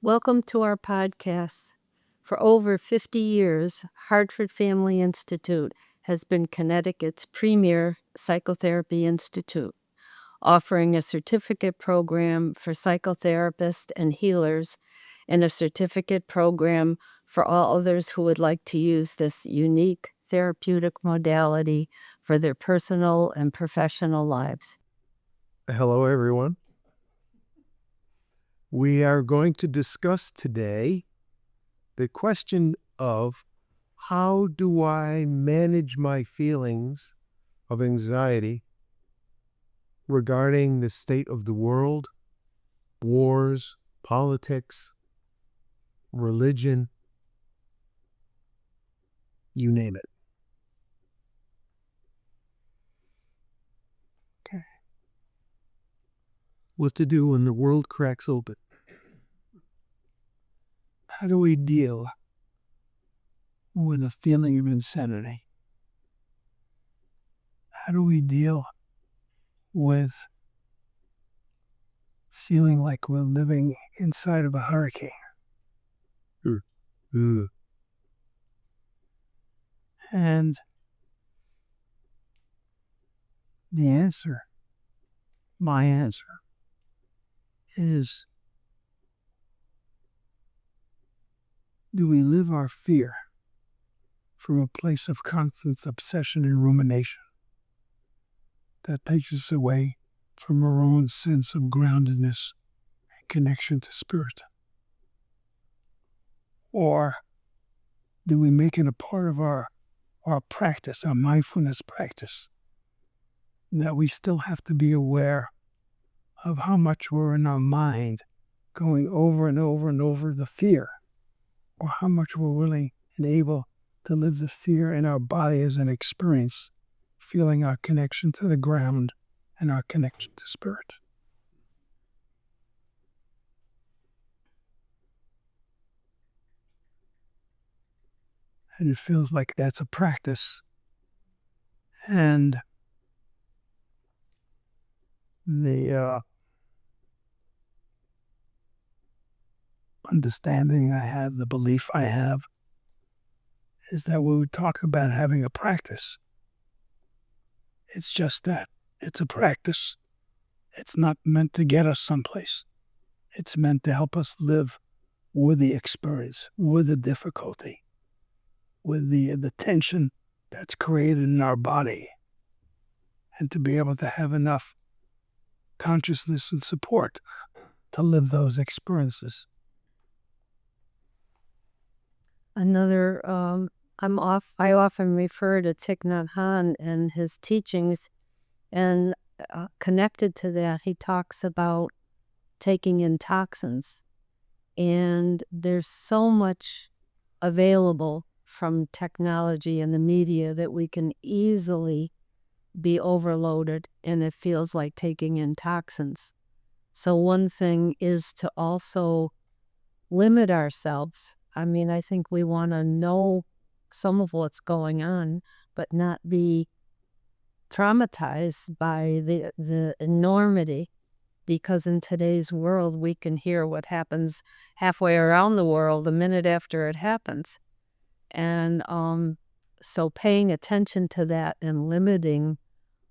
Welcome to our podcast. For over 50 years, Hartford Family Institute has been Connecticut's premier psychotherapy institute, offering a certificate program for psychotherapists and healers and a certificate program for all others who would like to use this unique therapeutic modality for their personal and professional lives. Hello, everyone. We are going to discuss today the question of how do I manage my feelings of anxiety regarding the state of the world, wars, politics, religion, you name it. Okay. What to do when the world cracks open? How do we deal with a feeling of insanity? How do we deal with feeling like we're living inside of a hurricane? And the answer, my answer, is, do we live our fear from a place of constant obsession and rumination that takes us away from our own sense of groundedness and connection to spirit? Or do we make it a part of our practice, our mindfulness practice, that we still have to be aware of how much we're in our mind going over and over and over the fear, or how much we're willing and able to live the fear in our body as an experience, feeling our connection to the ground and our connection to spirit. And it feels like that's a practice. And the understanding I have, the belief I have, is that when we talk about having a practice, it's just that. It's a practice. It's not meant to get us someplace. It's meant to help us live with the experience, with the difficulty, with the tension that's created in our body, and to be able to have enough consciousness and support to live those experiences. Another, I often refer to Thich Nhat Hanh and his teachings, and connected to that, he talks about taking in toxins. And there's so much available from technology and the media that we can easily be overloaded, and it feels like taking in toxins. So one thing is to also limit ourselves. I mean, I think we want to know some of what's going on, but not be traumatized by the enormity, because in today's world, we can hear what happens halfway around the world a minute after it happens. And so paying attention to that and limiting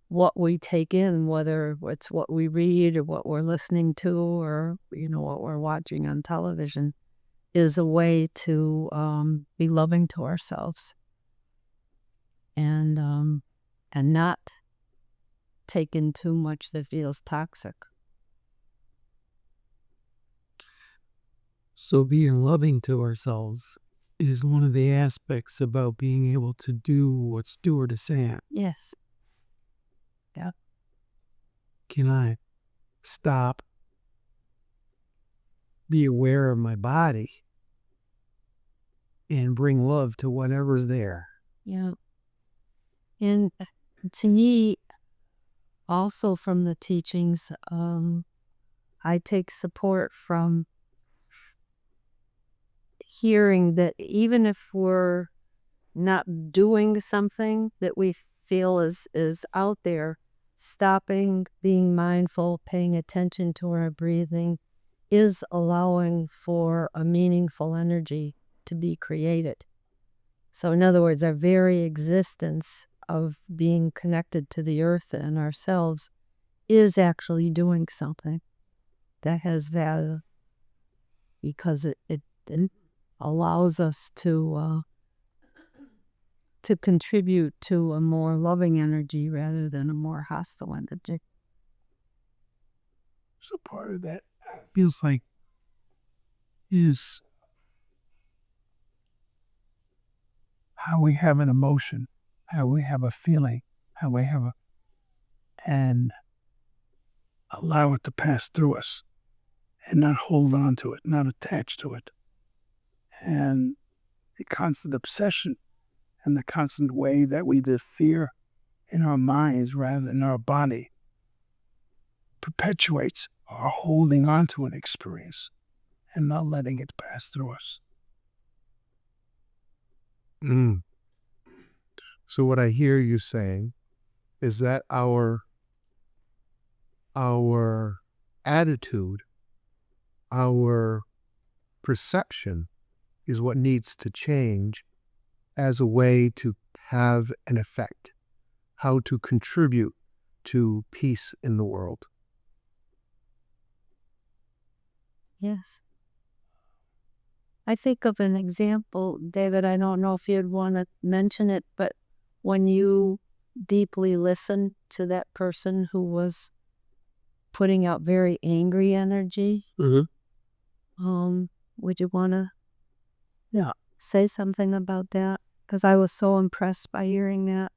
what we take in, whether it's what we read or what we're listening to or, what we're watching on television, is a way to be loving to ourselves and not take in too much that feels toxic. So being loving to ourselves is one of the aspects about being able to do what Stuart is saying. Yes. Yeah. Can I stop, be aware of my body, and bring love to whatever's there? Yeah. And to me, also from the teachings, I take support from hearing that even if we're not doing something that we feel is out there, stopping, being mindful, paying attention to our breathing is allowing for a meaningful energy to be created. So in other words, our very existence of being connected to the earth and ourselves is actually doing something that has value because it allows us to contribute to a more loving energy rather than a more hostile energy. So part of that feels like is how we have an emotion, how we have a feeling, how we have and allow it to pass through us and not hold on to it, not attach to it. And the constant obsession and the constant way that we live fear in our minds rather than our body perpetuates our holding on to an experience and not letting it pass through us. So what I hear you saying is that our attitude, our perception is what needs to change as a way to have an effect, how to contribute to peace in the world. Yes. I think of an example, David, I don't know if you'd want to mention it, but when you deeply listened to that person who was putting out very angry energy, would you want to say something about that? Because I was so impressed by hearing that.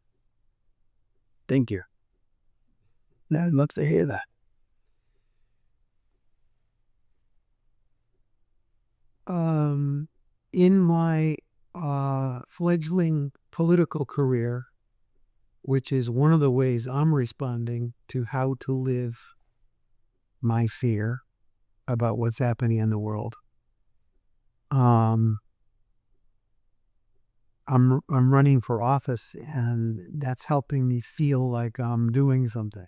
Thank you. I'd love to hear that. In my fledgling political career, which is one of the ways I'm responding to how to live my fear about what's happening in the world. I'm running for office, and that's helping me feel like I'm doing something.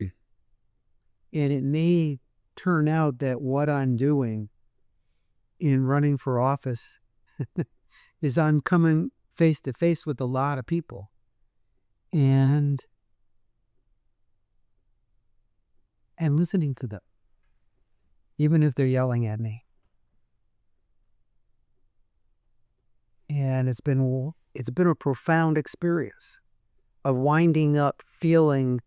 And it may turn out that what I'm doing in running for office is I'm coming face to face with a lot of people. And listening to them, even if they're yelling at me. And it's been a profound experience of winding up feeling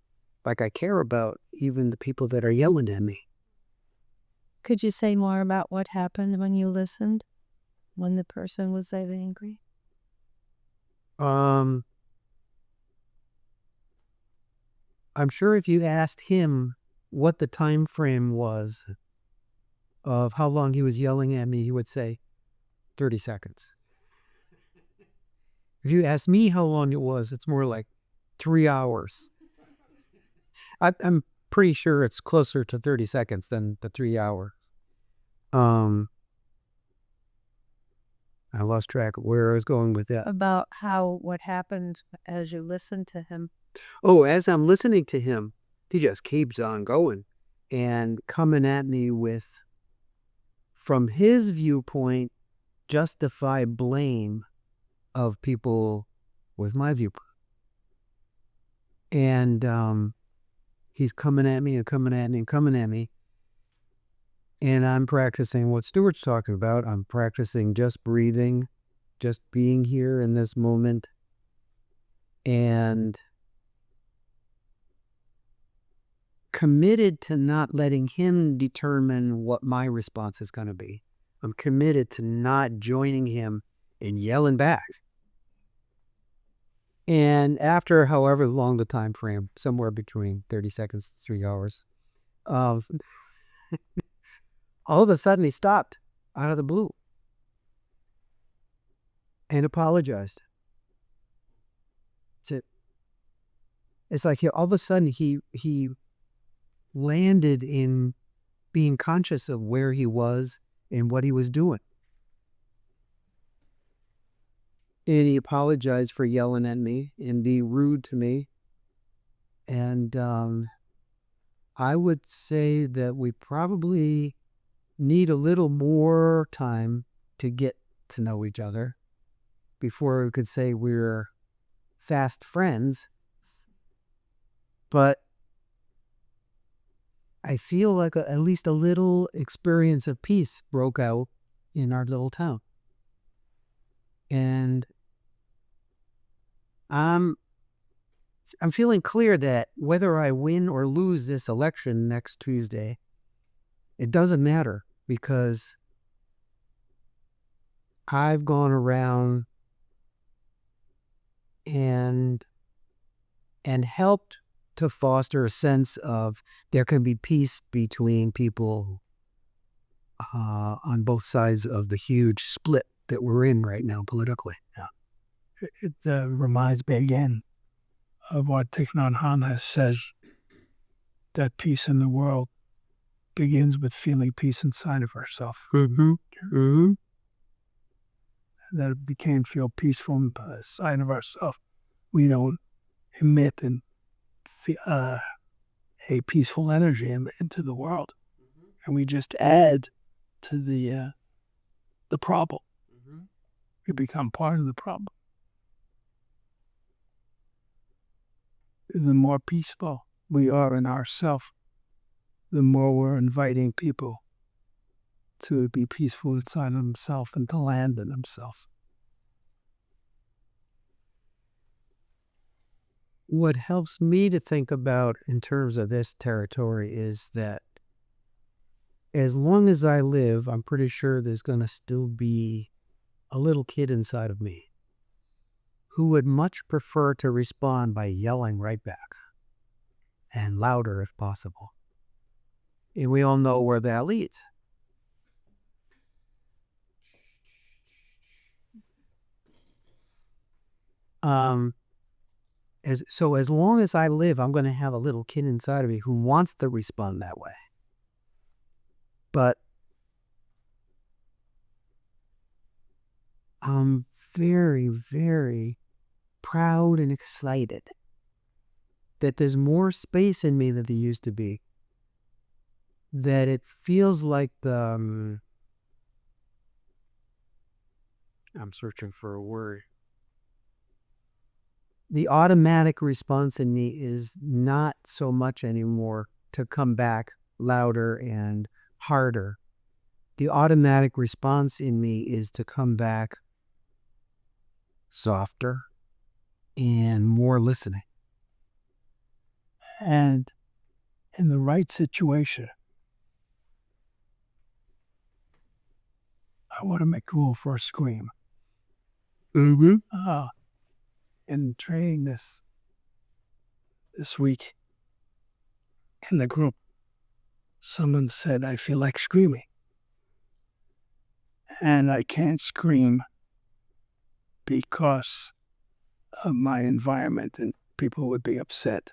like I care about even the people that are yelling at me. Could you say more about what happened when you listened, when the person was that angry? I'm sure if you asked him what the time frame was of how long he was yelling at me, he would say 30 seconds. If you ask me how long it was, it's more like 3 hours. I'm pretty sure it's closer to 30 seconds than the 3 hours. I lost track of where I was going with that. About what happened as you listened to him. Oh, as I'm listening to him, he just keeps on going and coming at me with, from his viewpoint, justified blame of people with my viewpoint. And he's coming at me and coming at me and coming at me. And I'm practicing what Stuart's talking about. I'm practicing just breathing, just being here in this moment, and committed to not letting him determine what my response is going to be. I'm committed to not joining him in yelling back. And after however long the time frame, somewhere between 30 seconds to 3 hours, all of a sudden he stopped out of the blue and apologized. It's like all of a sudden he landed in being conscious of where he was and what he was doing. And he apologized for yelling at me and being rude to me. And I would say that we probably need a little more time to get to know each other before we could say we're fast friends. But I feel like at least a little experience of peace broke out in our little town. And I'm feeling clear that whether I win or lose this election next Tuesday, it doesn't matter because I've gone around and helped to foster a sense of there can be peace between people on both sides of the huge split that we're in right now politically. Yeah. It reminds me again of what Thich Nhat Hanh has said, that peace in the world begins with feeling peace inside of ourselves. Mm-hmm. Mm-hmm. That we can't feel peaceful inside of ourselves. We don't emit and a peaceful energy into the world, and we just add to the problem. We become part of the problem. The more peaceful we are in ourselves, the more we're inviting people to be peaceful inside of themselves and to land in themselves. What helps me to think about in terms of this territory is that as long as I live, I'm pretty sure there's going to still be a little kid inside of me who would much prefer to respond by yelling right back and louder if possible. And we all know where that leads. As long as I live, I'm going to have a little kid inside of me who wants to respond that way. But I'm very, very proud and excited that there's more space in me than there used to be. That it feels like I'm searching for a word. The automatic response in me is not so much anymore to come back louder and harder. The automatic response in me is to come back softer and more listening. And in the right situation, I want to make room for a scream. Mm-hmm. In training this week in the group, someone said, I feel like screaming. And I can't scream because of my environment and people would be upset.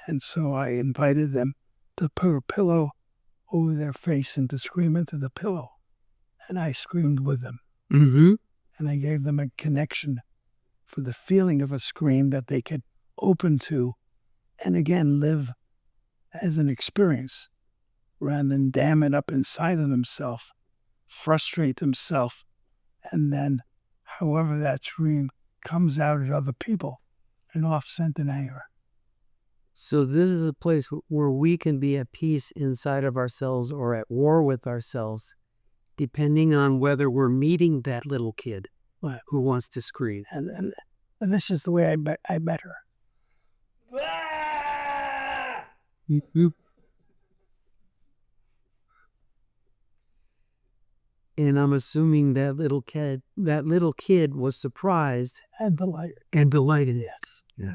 And so I invited them to put a pillow over their face and to scream into the pillow. And I screamed with them. Mm-hmm. And I gave them a connection for the feeling of a scream that they could open to and again live as an experience rather than dam it up inside of themselves, frustrate themselves, and then however that scream comes out at other people and off sent in anger. So this is a place where we can be at peace inside of ourselves or at war with ourselves, depending on whether we're meeting that little kid who wants to scream. And this is the way I met her. And I'm assuming that little kid was surprised And delighted. Yes. Yeah.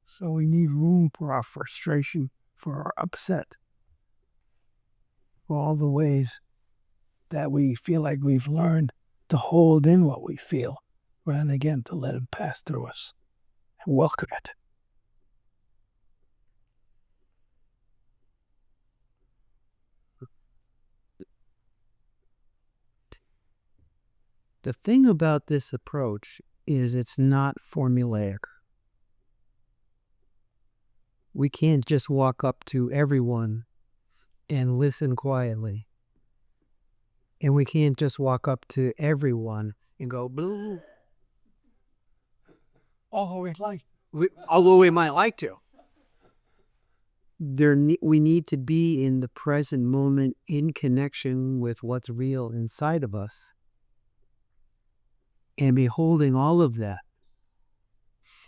So we need room for our frustration, for our upset, for all the ways that we feel like we've learned to hold in what we feel, rather than again to let it pass through us and welcome it. The thing about this approach is it's not formulaic. We can't just walk up to everyone and listen quietly. And we can't just walk up to everyone and go, blue. Although we'd like. Although we might like to. We need to be in the present moment in connection with what's real inside of us. And be holding all of that.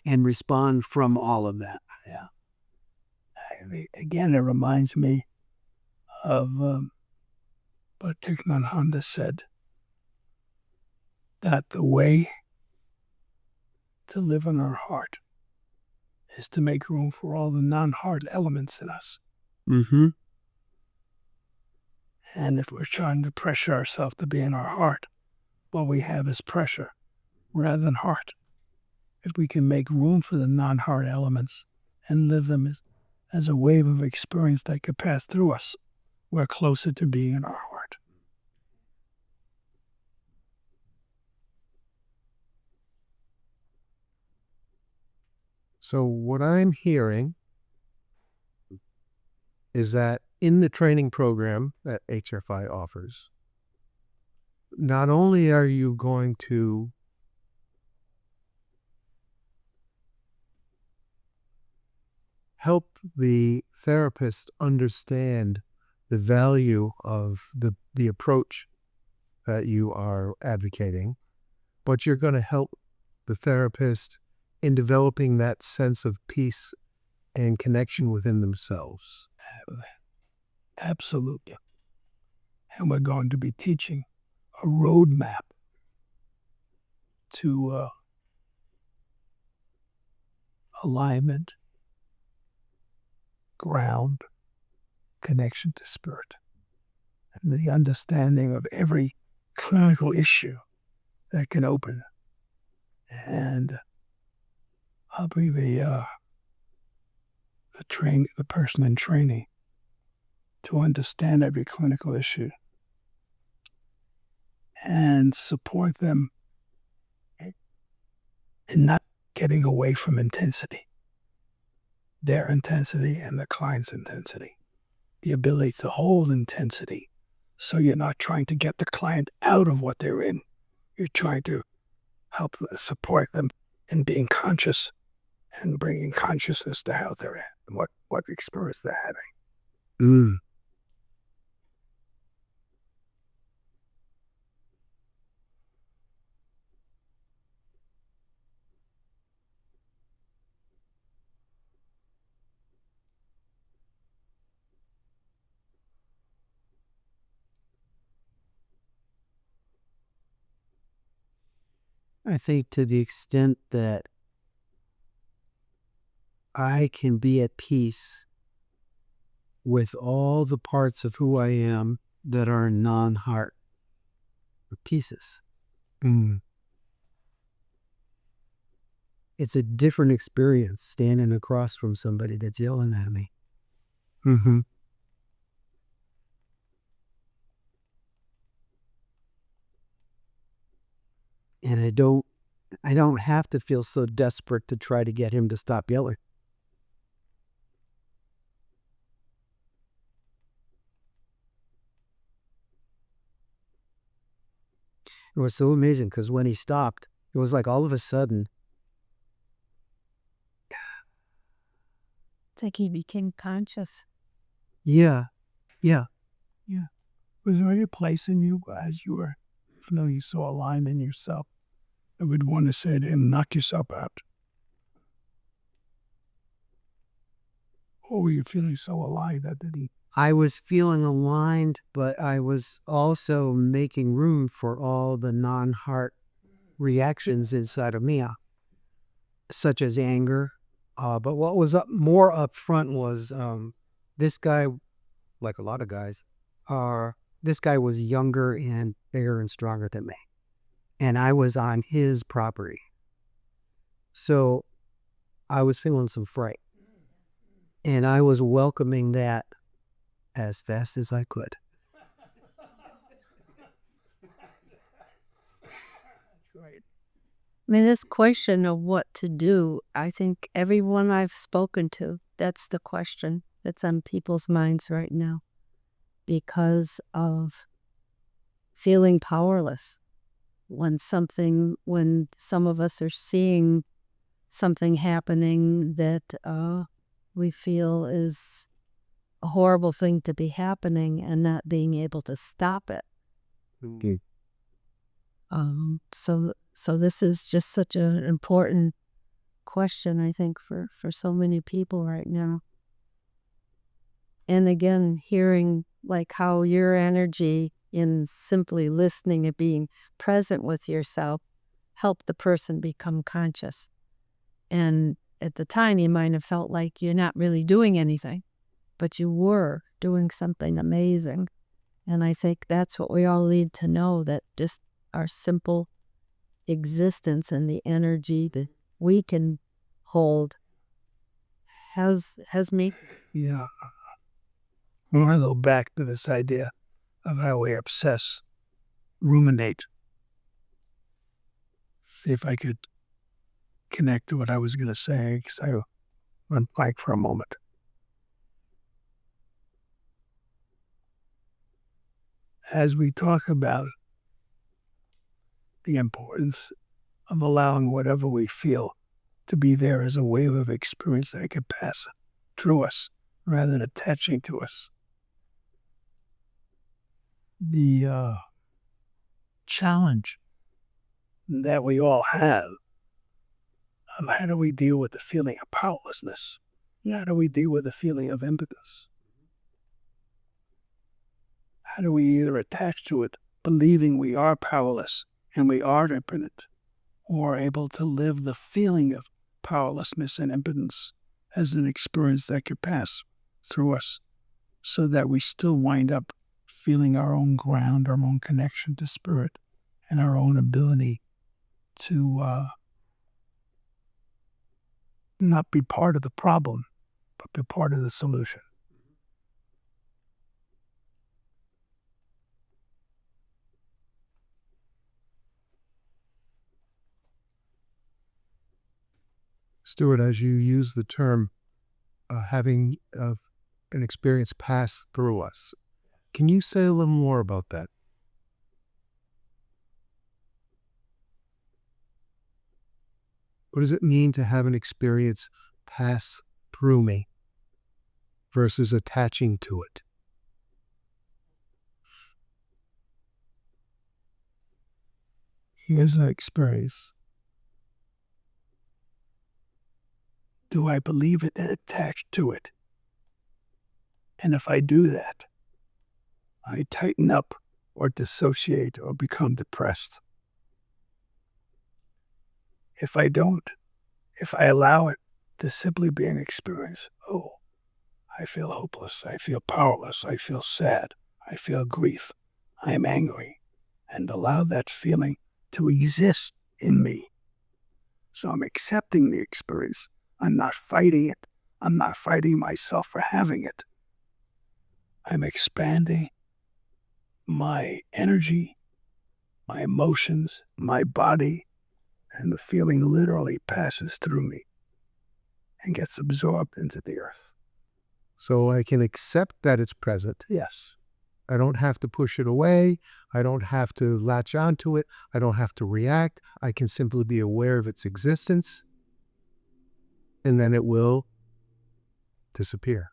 And respond from all of that. Yeah. Again, it reminds me of what Thich Nhat Hanh said, that the way to live in our heart is to make room for all the non-heart elements in us. Mm-hmm. And if we're trying to pressure ourselves to be in our heart, what we have is pressure rather than heart. If we can make room for the non-heart elements and live them as a wave of experience that could pass through us, we're closer to being in our heart. So what I'm hearing is that in the training program that HFI offers, not only are you going to help the therapist understand the value of the approach that you are advocating, but you're going to help the therapist in developing that sense of peace and connection within themselves. Absolutely. And we're going to be teaching a roadmap to alignment, ground, connection to spirit, and the understanding of every clinical issue that can open. And I'll be the person in training to understand every clinical issue and support them in not getting away from intensity, their intensity and the client's intensity, the ability to hold intensity. So you're not trying to get the client out of what they're in. You're trying to help support them in being conscious and bringing consciousness to how they're at and what experience they're having. I think to the extent that I can be at peace with all the parts of who I am that are non-heart pieces. It's a different experience standing across from somebody that's yelling at me. Mm-hmm. And I don't have to feel so desperate to try to get him to stop yelling. It was so amazing because when he stopped, it was like all of a sudden, It's like he became conscious. yeah. Was there any place in you as you were feeling you saw a line in yourself that would want to say to him, knock yourself out? Or were you feeling so alive that he... I was feeling aligned, but I was also making room for all the non-heart reactions inside of me, such as anger. But what was more up front was this guy, like a lot of guys, this guy was younger and bigger and stronger than me. And I was on his property. So I was feeling some fright. And I was welcoming that as fast as I could. Right. I mean, this question of what to do, I think everyone I've spoken to that's the question that's on people's minds right now because of feeling powerless when some of us are seeing something happening that we feel is a horrible thing to be happening and not being able to stop it. Okay. So this is just such an important question, I think, for so many people right now. And again, hearing like how your energy in simply listening and being present with yourself helped the person become conscious. And at the time, you might have felt like you're not really doing anything, but you were doing something amazing. And I think that's what we all need to know, that just our simple existence and the energy that we can hold has me. Yeah. I want to go back to this idea of how we obsess, ruminate. See if I could connect to what I was going to say, because I went blank for a moment. As we talk about the importance of allowing whatever we feel to be there as a wave of experience that could pass through us rather than attaching to us. The challenge that we all have of how do we deal with the feeling of powerlessness? How do we deal with the feeling of impotence? How do we either attach to it, believing we are powerless and we are impotent, or able to live the feeling of powerlessness and impotence as an experience that could pass through us, so that we still wind up feeling our own ground, our own connection to spirit, and our own ability to not be part of the problem, but be part of the solution. Stuart, as you use the term having an experience pass through us, can you say a little more about that? What does it mean to have an experience pass through me versus attaching to it? Here's an experience. Do I believe it and attach to it? And if I do that, I tighten up or dissociate or become depressed. If I don't, if I allow it to simply be an experience, oh, I feel hopeless, I feel powerless, I feel sad, I feel grief, I am angry, and allow that feeling to exist in me. So I'm accepting the experience. I'm not fighting it. I'm not fighting myself for having it. I'm expanding my energy, my emotions, my body, and the feeling literally passes through me and gets absorbed into the earth. So I can accept that it's present. Yes. I don't have to push it away. I don't have to latch onto it. I don't have to react. I can simply be aware of its existence, and then it will disappear.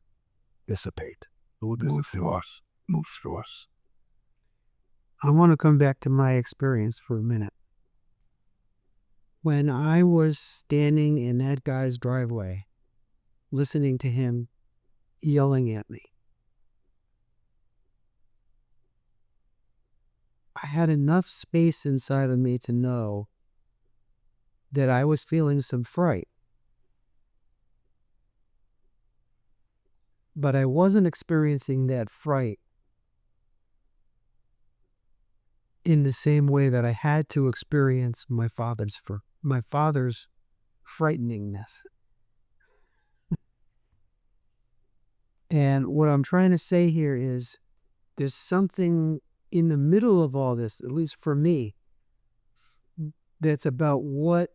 Dissipate. Move through us. Move through us. I want to come back to my experience for a minute. When I was standing in that guy's driveway, listening to him yelling at me, I had enough space inside of me to know that I was feeling some fright. But I wasn't experiencing that fright in the same way that I had to experience my father's frighteningness. And what I'm trying to say here is there's something in the middle of all this, at least for me, that's about what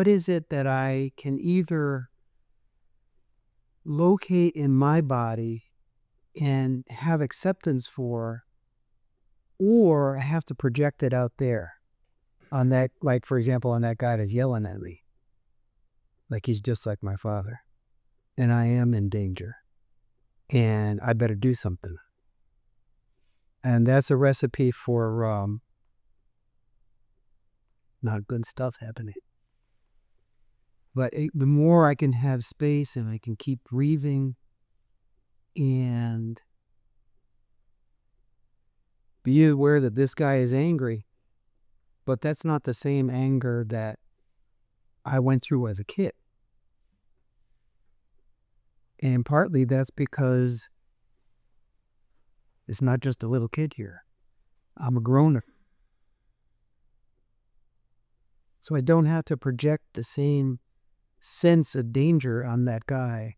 is it that I can either locate in my body and have acceptance for, or I have to project it out there on that, like, for example, on that guy that's yelling at me. Like he's just like my father. And I am in danger. And I better do something. And that's a recipe for not good stuff happening. But the more I can have space and I can keep breathing and be aware that this guy is angry, but that's not the same anger that I went through as a kid. And partly that's because it's not just a little kid here. I'm a grown-up. So I don't have to project the same sense of danger on that guy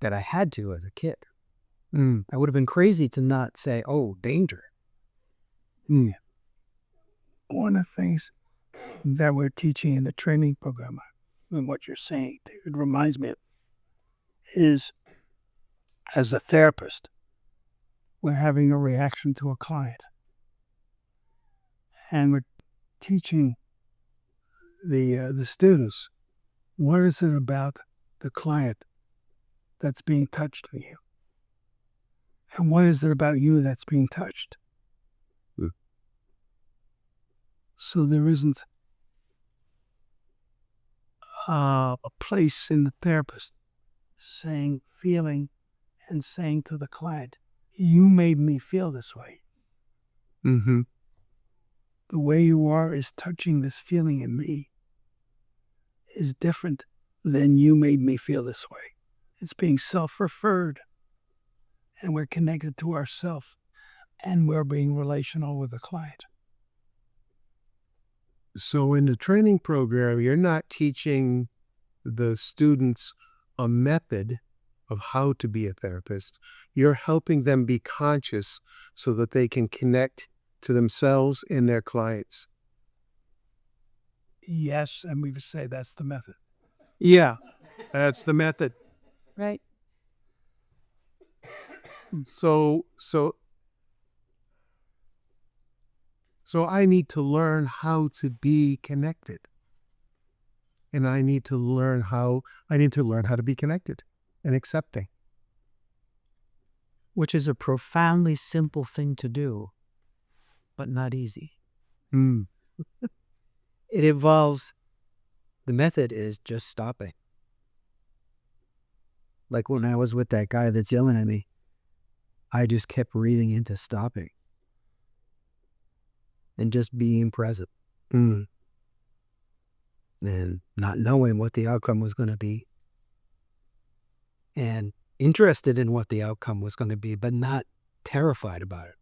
that I had to as a kid. I would have been crazy to not say, oh, danger. One of the things that we're teaching in the training program, and what you're saying, it reminds me of, is as a therapist, we're having a reaction to a client. And we're teaching the students, what is it about the client that's being touched in you? And what is it about you that's being touched? So there isn't a place in the therapist feeling and saying to the client, you made me feel this way. Mm-hmm. The way you are is touching this feeling in me is different than you made me feel this way. It's being self-referred, and we're connected to ourself, and we're being relational with the client. So in the training program, you're not teaching the students a method of how to be a therapist. You're helping them be conscious so that they can connect to themselves and their clients. Yes, and we would say that's the method. Yeah, that's the method. Right. So I need to learn how to be connected. And I need to learn how to be connected and accepting. Which is a profoundly simple thing to do, but not easy. It involves, the method is just stopping. Like when I was with that guy that's yelling at me, I just kept reading into stopping and just being present. And not knowing what the outcome was going to be. And interested in what the outcome was going to be, but not terrified about it.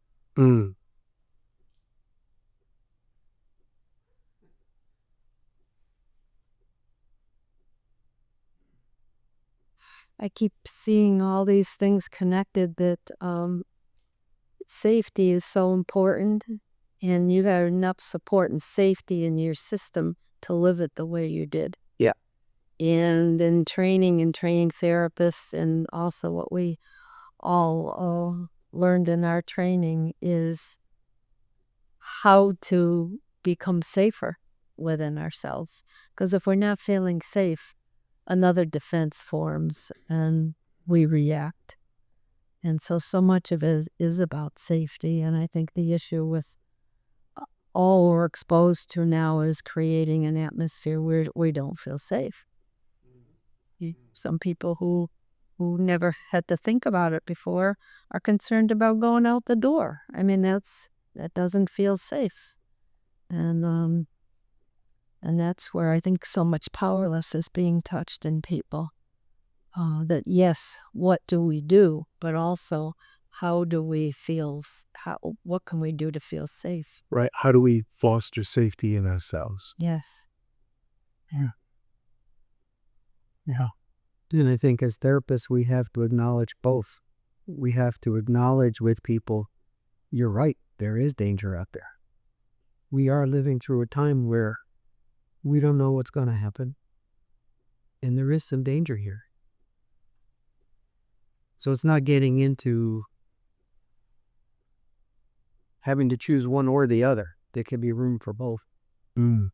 I keep seeing all these things connected that safety is so important, and you have enough support and safety in your system to live it the way you did. Yeah. And in training therapists, and also what we all learned in our training is how to become safer within ourselves. Because if we're not feeling safe, another defense forms and we react. And so much of it is about safety. And I think the issue with all we're exposed to now is creating an atmosphere where we don't feel safe. Some people who never had to think about it before are concerned about going out the door. I mean, that doesn't feel safe. And that's where I think so much powerlessness is being touched in people. That yes, what do we do? But also, how do we feel? What can we do to feel safe? Right? How do we foster safety in ourselves? Yes. Yeah. And I think as therapists, we have to acknowledge both. We have to acknowledge with people, you're right, there is danger out there. We are living through a time where we don't know what's going to happen. And there is some danger here. So it's not getting into having to choose one or the other. There could be room for both. Mm.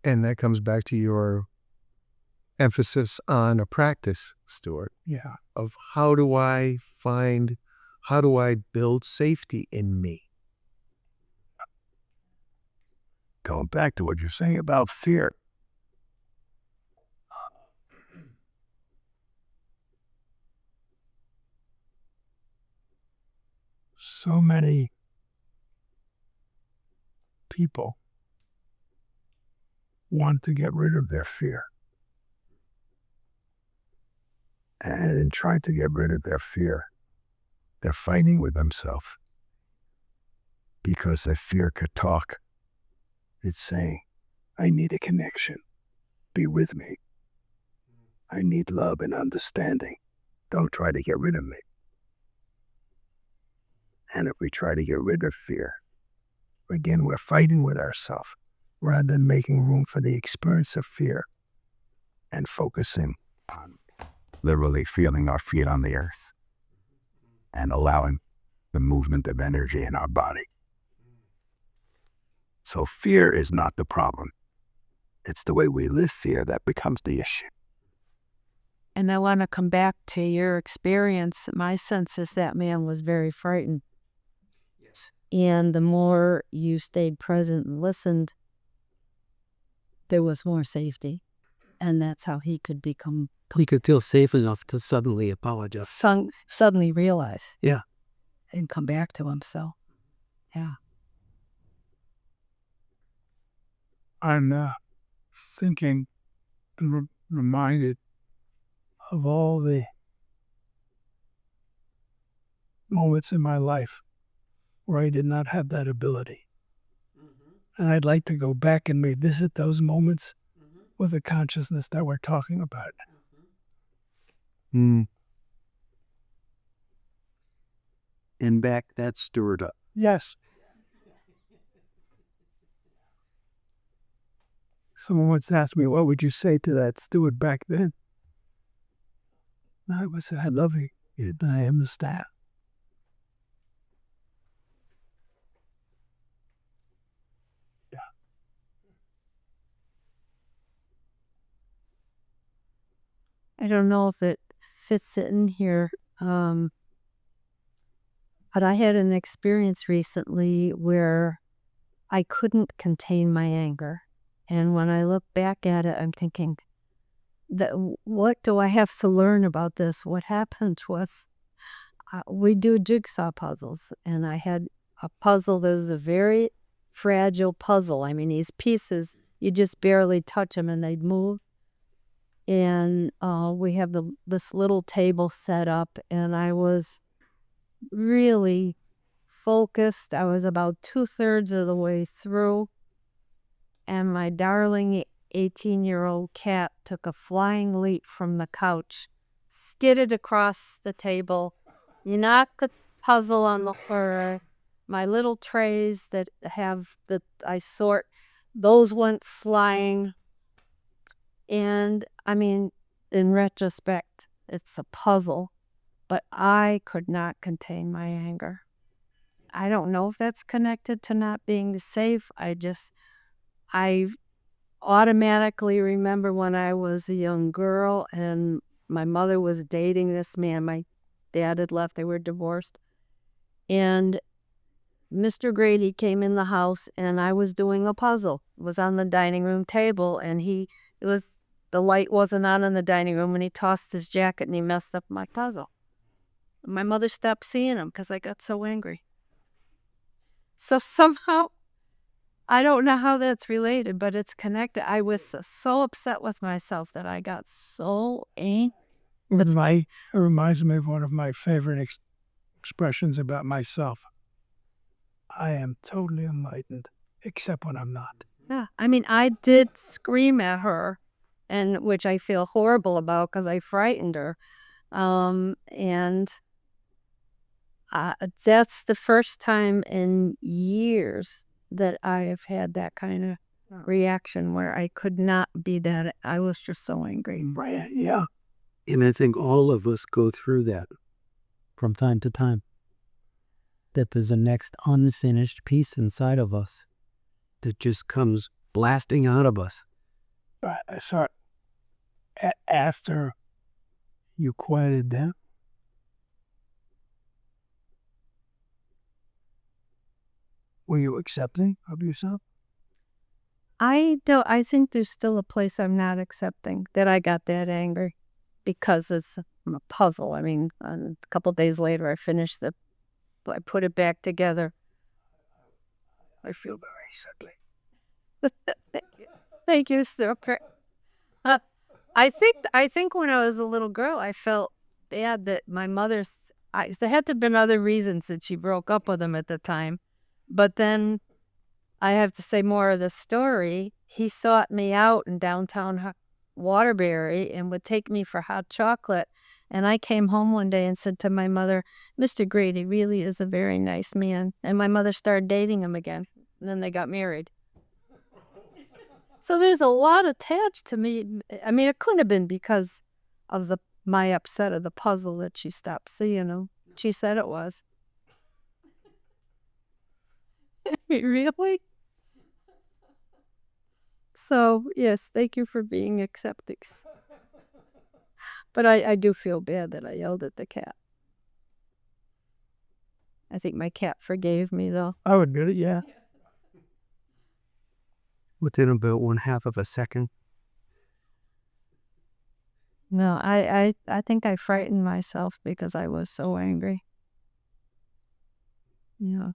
And that comes back to your emphasis on a practice, Stuart, Yeah. of how do I build safety in me? Going back to what you're saying about fear. So many people want to get rid of their fear. And in trying to get rid of their fear, they're fighting with themselves because their fear could talk. It's saying, I need a connection. Be with me. I need love and understanding. Don't try to get rid of me. And if we try to get rid of fear, again, we're fighting with ourselves rather than making room for the experience of fear and focusing on literally feeling our feet on the earth and allowing the movement of energy in our body. So fear is not the problem. It's the way we live fear that becomes the issue. And I want to come back to your experience. My sense is that man was very frightened. Yes. And the more you stayed present and listened, there was more safety. And that's how he could become, He could feel safe enough to suddenly apologize. suddenly realize. Yeah. And come back to himself. Yeah. I'm thinking and reminded of all the moments in my life where I did not have that ability. And I'd like to go back and revisit those moments with the consciousness that we're talking about. Mm. And back that Stuart up. Yes. Someone once asked me, what would you say to that steward back then? I would say, I love you. I understand. Yeah. I don't know if it fits in here, but I had an experience recently where I couldn't contain my anger. And when I look back at it, I'm thinking, what do I have to learn about this? What happened was we do jigsaw puzzles, and I had a puzzle that was a very fragile puzzle. I mean, these pieces, you just barely touch them and they'd move. And we have this little table set up, and I was really focused. I was about 2/3 of the way through, and my darling 18-year-old cat took a flying leap from the couch, skidded across the table, knocked the puzzle on the floor. My little trays that I sort, those went flying. And I mean, in retrospect, it's a puzzle, but I could not contain my anger. I don't know if that's connected to not being safe. I automatically remember when I was a young girl and my mother was dating this man. My dad had left, they were divorced. And Mr. Grady came in the house and I was doing a puzzle. It was on the dining room table, and the light wasn't on in the dining room, and he tossed his jacket and he messed up my puzzle. My mother stopped seeing him because I got so angry. So somehow, I don't know how that's related, but it's connected. I was so upset with myself that I got so angry. It reminds me of one of my favorite expressions about myself. I am totally enlightened, except when I'm not. Yeah, I mean, I did scream at her, and which I feel horrible about because I frightened her. And that's the first time in years that I have had that kind of reaction where I could not be that. I was just so angry. Right, yeah. And I think all of us go through that from time to time. That there's a next unfinished piece inside of us that just comes blasting out of us. I saw it after you quieted down. Were you accepting of yourself? I think there's still a place I'm not accepting, that I got that angry because it's a puzzle. I mean, a couple days later, I put it back together. I feel very sickly. Thank you. Thank you, sir. I think when I was a little girl, I felt bad that my there had to have been other reasons that she broke up with him at the time. But then I have to say more of the story. He sought me out in downtown Waterbury and would take me for hot chocolate. And I came home one day and said to my mother, Mr. Grady really is a very nice man. And my mother started dating him again. And then they got married. So there's a lot attached to me. I mean, it couldn't have been because of my upset of the puzzle that she stopped seeing him. She said it was. Really? So, yes, thank you for being accepting. But I do feel bad that I yelled at the cat. I think my cat forgave me, though. I would get it, yeah. Within about 1/2 of a second. No, I think I frightened myself because I was so angry. Yeah.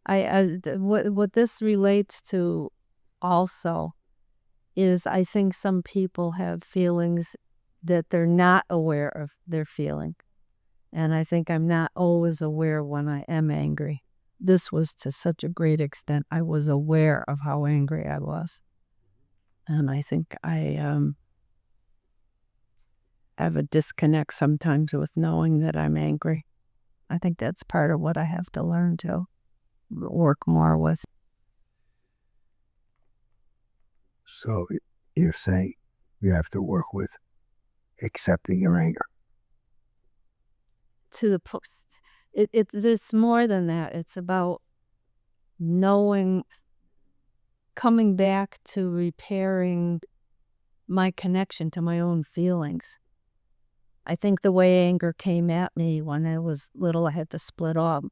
What this relates to also is I think some people have feelings that they're not aware of their feeling. And I think I'm not always aware when I am angry. This was to such a great extent. I was aware of how angry I was. And I think I have a disconnect sometimes with knowing that I'm angry. I think that's part of what I have to learn to work more with. So you're saying you have to work with accepting your anger. To the post. It's more than that. It's about knowing, coming back to repairing my connection to my own feelings. I think the way anger came at me when I was little, I had to split off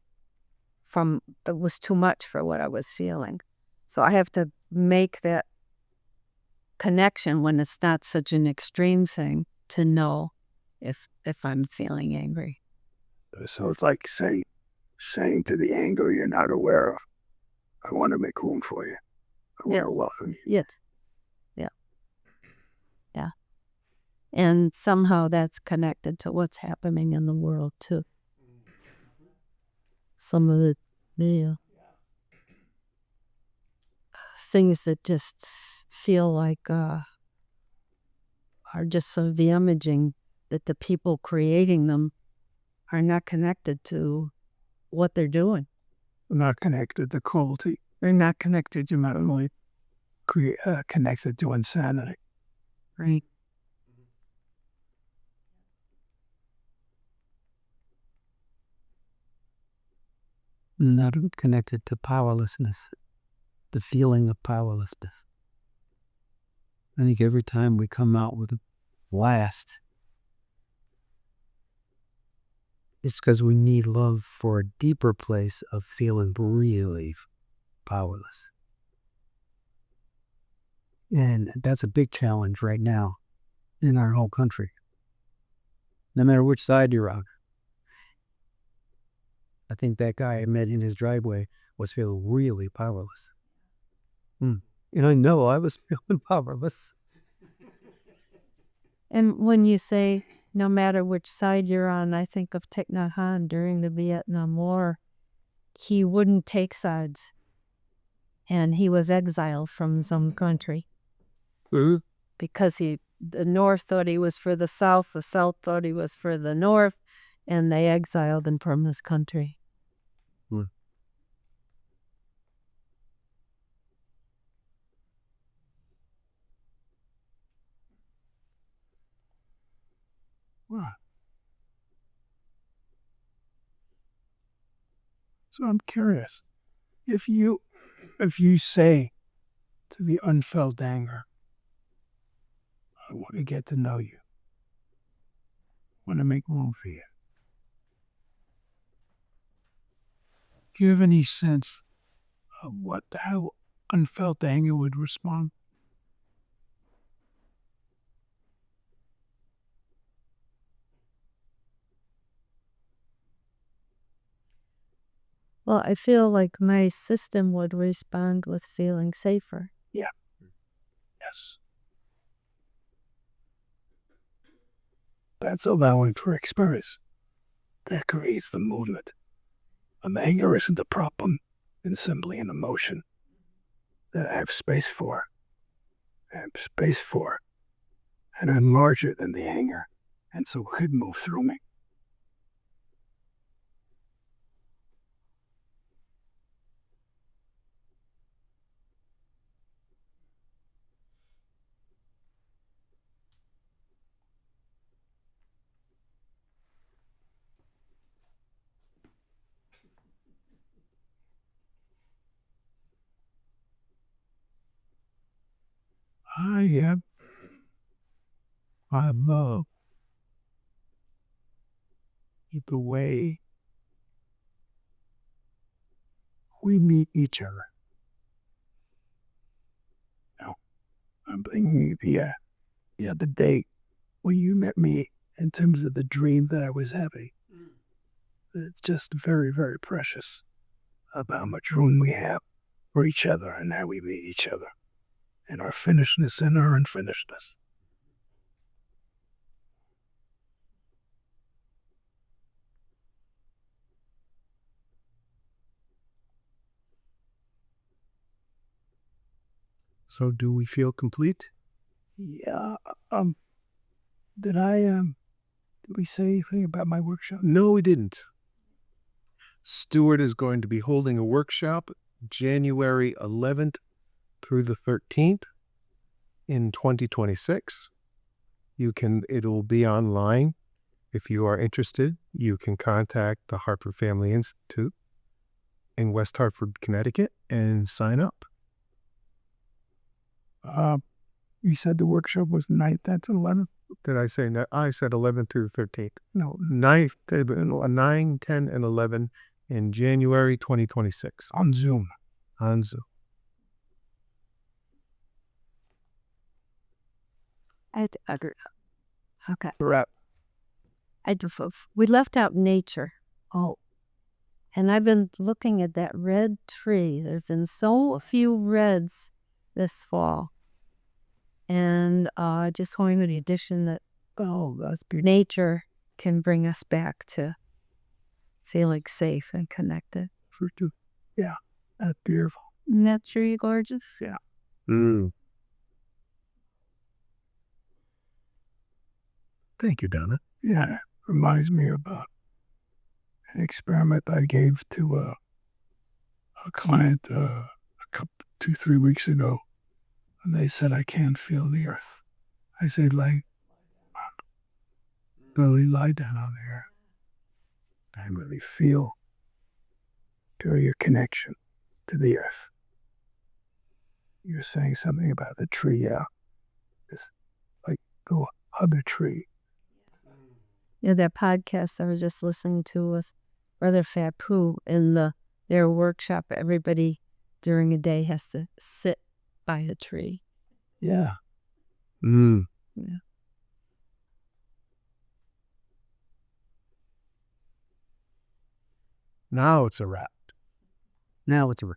from, it was too much for what I was feeling. So I have to make that connection when it's not such an extreme thing to know if I'm feeling angry. So it's like saying to the anger you're not aware of, I want to make room for you. I want to welcome you. Yes. Yeah. Yeah. And somehow that's connected to what's happening in the world too. Some of the things that just feel like are just so damaging that the people creating them are not connected to what they're doing. Not connected to cruelty. They're not connected to mentally, connected to insanity. Right. Not connected to powerlessness, the feeling of powerlessness. I think every time we come out with a blast, it's because we need love for a deeper place of feeling really powerless. And that's a big challenge right now in our whole country, no matter which side you're on. I think that guy I met in his driveway was feeling really powerless. And I know I was feeling powerless. And when you say no matter which side you're on, I think of Thich Nhat Hanh during the Vietnam War. He wouldn't take sides. And he was exiled from his own country. Because the North thought he was for the South thought he was for the North, and they exiled him from his country. Wow. So I'm curious, if you say to the unfelt anger, I want to get to know you, I want to make room for you. Do you have any sense of how unfelt anger would respond? Well, I feel like my system would respond with feeling safer. Yeah. Yes. That's allowing for experience. That creates the movement. Anger isn't a problem, it's simply an emotion that I have space for. And I'm larger than the anger, and so it could move through me. I love the way we meet each other. Now, I'm thinking the other day when you met me in terms of the dream that I was having. It's just very, very precious about how much room we have for each other and how we meet each other, and our finishedness and our unfinishedness. So do we feel complete? Yeah. Did we say anything about my workshop? No, we didn't. Stuart is going to be holding a workshop January 11th through the 13th in 2026. It'll be online. If you are interested, you can contact the Hartford Family Institute in West Hartford, Connecticut, and sign up. You said the workshop was 9th, 10th, and 11th? Did I say that? I said 11th through 13th. No. 9, 10, and 11 in January 2026. On Zoom. On Zoom. I had to agree. Okay. Wrap. We left out nature. Oh. And I've been looking at that red tree. There's been so few reds this fall. And just going with the addition that That's beautiful. nature can bring us back to feeling safe and connected. Yeah, that's beautiful. Isn't that tree gorgeous? Yeah. Thank you, Donna. Yeah, it reminds me about an experiment I gave to a client a couple, 2-3 weeks ago. And they said, I can't feel the earth. I said, really lie down on the earth and really feel your connection to the earth. You're saying something about the tree, yeah. Just go hug a tree. Yeah, that podcast I was just listening to with Brother Fapu in their workshop, everybody during a day has to sit by a tree. Yeah. Yeah. Now it's a wrap. Now it's a